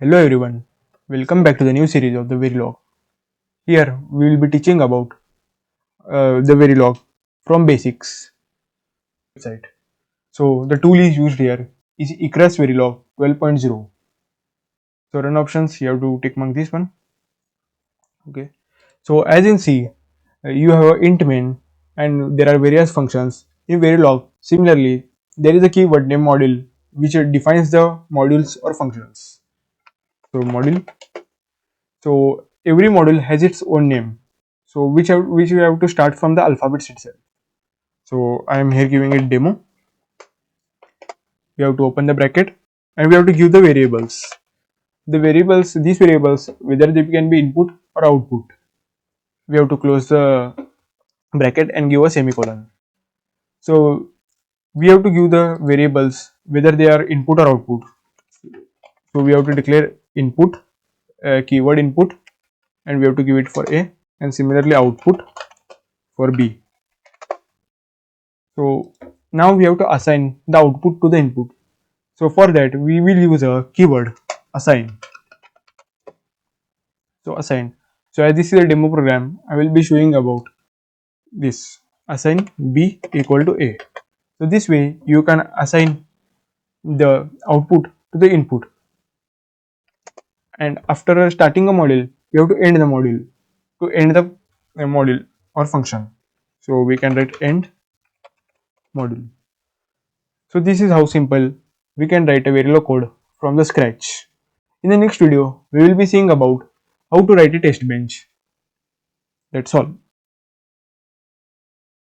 Hello everyone, welcome back to the new series of the Verilog. Here we will be teaching about the Verilog from basics website. So the tool is used here is Icarus Verilog 12.0. So run options, you have to tick mark this one. Okay. So as you can see, you have a int main and there are various functions in Verilog. Similarly, there is a keyword name module which defines the modules or functions. So module. So every module has its own name. So which you have to start from the alphabets itself. So I am here giving it demo. We have to open the bracket and we have to give the variables. These variables, whether they can be input or output. We have to close the bracket and give a semicolon. So we have to give the variables whether they are input or output. So we have to declare input, keyword input, and we have to give it for A, and similarly output for B. So now we have to assign the output to the input. So for that we will use a keyword assign. So assign. So as this is a demo program, I will be showing about this assign B equal to A. So this way you can assign the output to the input, and after starting a module you have to end the module to end the module or function. So we can write end module. So this is how simple we can write a Verilog code from the scratch. In the next video, we will be seeing about how to write a test bench. That's all.